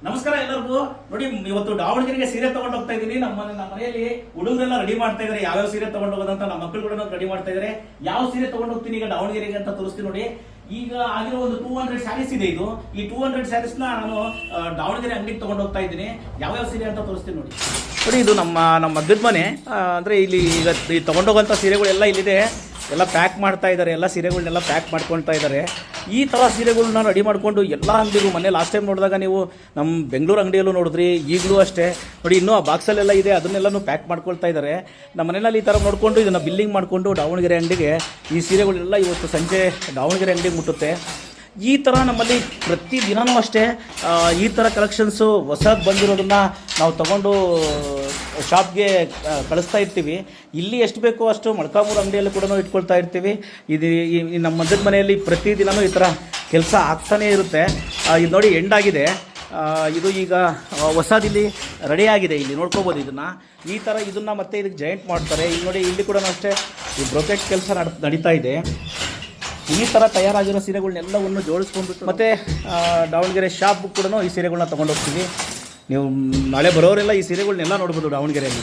ನಮಸ್ಕಾರ ಎಲ್ಲರಿಗೂ. ನೋಡಿ, ಇವತ್ತು ದಾವಣಗೆರೆಗೆ ಸೀರೆ ತಗೊಂಡು ಹೋಗ್ತಾ ಇದೀನಿ. ನಮ್ಮ ಮನೆಯಲ್ಲಿ ಹುಡುಗರೆಲ್ಲ ರೆಡಿ ಮಾಡ್ತಾ ಇದಾರೆ ಯಾವ್ಯಾವ ಸೀರೆ ತಗೊಂಡು ಹೋಗೋದಂತ. ನಮ್ಮ ಮಕ್ಕಳು ಕೂಡ ರೆಡಿ ಮಾಡ್ತಾ ಇದಾರೆ. ಯಾವ ಸೀರೆ ತಗೊಂಡು ಹೋಗ್ತೀನಿ ಈಗ ದಾವಣಗೆರೆಗೆ ಅಂತ ತೋರಿಸ್ತೀನಿ ನೋಡಿ. ಈಗ ಆಗಿರೋ ಒಂದು 200 ಸ್ಯಾರೀಸ್ ಇದೆ. ಇದು ಈ 200 ಸ್ಯಾರೀಸ್ ನಾನು ದಾವಣಗೆರೆ ಅಂಗಡಿಗೆ ತಗೊಂಡು ಹೋಗ್ತಾ ಇದ್ದೀನಿ. ಯಾವ್ಯಾವ ಸೀರೆ ಅಂತ ತೋರಿಸ್ತೀನಿ ನೋಡಿ. ನೋಡಿ, ಇದು ನಮ್ಮ ಮದ್ದದ ಮನೆ. ಅಂದ್ರೆ ಇಲ್ಲಿ ಈಗ ತಗೊಂಡೋಗಂತ ಸೀರೆಗಳೆಲ್ಲ ಇಲ್ಲಿದೆ. ಎಲ್ಲ ಪ್ಯಾಕ್ ಮಾಡ್ತಾ ಇದ್ದಾರೆ. ಎಲ್ಲ ಸೀರೆಗಳನ್ನೆಲ್ಲ ಪ್ಯಾಕ್ ಮಾಡ್ಕೊಳ್ತಾ ಇದ್ದಾರೆ. ಈ ಥರ ಸೀರೆಗಳನ್ನ ರೆಡಿ ಮಾಡಿಕೊಂಡು ಎಲ್ಲ ಅಂಗಡಿಗೂ ಮೊನ್ನೆ ಲಾಸ್ಟ್ ಟೈಮ್ ನೋಡಿದಾಗ ನೀವು ನಮ್ಮ ಬೆಂಗಳೂರು ಅಂಗಡಿಯಲ್ಲೂ ನೋಡಿದ್ರಿ, ಈಗಲೂ ಅಷ್ಟೇ ನೋಡಿ. ಇನ್ನೂ ಆ ಬಾಕ್ಸಲ್ಲೆಲ್ಲ ಇದೆ, ಅದನ್ನೆಲ್ಲನೂ ಪ್ಯಾಕ್ ಮಾಡ್ಕೊಳ್ತಾ ಇದ್ದಾರೆ. ನಮ್ಮ ಮನೆಯಲ್ಲಿ ಈ ಥರ ನೋಡಿಕೊಂಡು ಇದನ್ನು ಬಿಲ್ಲಿಂಗ್ ಮಾಡಿಕೊಂಡು ದಾವಣಗೆರೆ ಅಂಗಡಿಗೆ ಈ ಸೀರೆಗಳೆಲ್ಲ ಇವತ್ತು ಸಂಜೆ ದಾವಣಗೆರೆ ಅಂಗಡಿಗೆ ಮುಟ್ಟುತ್ತೆ. ಈ ಥರ ನಮ್ಮಲ್ಲಿ ಪ್ರತಿದಿನವೂ ಅಷ್ಟೇ ಈ ಥರ ಕಲೆಕ್ಷನ್ಸು ಹೊಸದು ಬಂದಿರೋದನ್ನು ನಾವು ತಗೊಂಡು ಶಾಪ್ಗೆ ಕಳಿಸ್ತಾ ಇರ್ತೀವಿ. ಇಲ್ಲಿ ಎಷ್ಟು ಬೇಕೋ ಅಷ್ಟು ಮೊಳಕಾಮೂರು ಅಂಗಡಿಯಲ್ಲಿ ಕೂಡ ಇಟ್ಕೊಳ್ತಾ ಇರ್ತೀವಿ. ಇದು ನಮ್ಮ ಮದ್ದದ ಮನೆಯಲ್ಲಿ ಪ್ರತಿದಿನವೂ ಈ ಥರ ಕೆಲಸ ಆಗ್ತಾನೇ ಇರುತ್ತೆ. ಇದು ನೋಡಿ, ಎಂಡಾಗಿದೆ. ಇದು ಈಗ ಹೊಸದಿಲ್ಲಿ ರೆಡಿಯಾಗಿದೆ. ಇಲ್ಲಿ ನೋಡ್ಕೋಬೋದು ಇದನ್ನು. ಈ ಥರ ಇದನ್ನು ಮತ್ತೆ ಇದಕ್ಕೆ ಜಾಯಿಂಟ್ ಮಾಡ್ತಾರೆ. ಇಲ್ಲಿ ನೋಡಿ, ಇಲ್ಲಿ ಕೂಡ ಅಷ್ಟೇ ಈ ಬ್ರೊಕೆಟ್ ಕೆಲಸ ನಡೀತಾ ಇದೆ. ಈ ಥರ ತಯಾರಾಗಿರೋ ಸೀರೆಗಳನ್ನೆಲ್ಲವನ್ನು ಜೋಡಿಸ್ಕೊಂಡ್ಬಿಟ್ಟು ಮತ್ತು ದಾವಣಗೆರೆ ಶಾಪ್ ಕೂಡ ಈ ಸೀರೆಗಳನ್ನ ತೊಗೊಂಡು ಹೋಗ್ತೀವಿ. ನೀವು ನಾಳೆ ಬರೋರೆಲ್ಲ ಈ ಸೀರೆಗಳನ್ನೆಲ್ಲ ನೋಡ್ಬೋದು ದಾವಣಗೆರೆಯಲ್ಲಿ.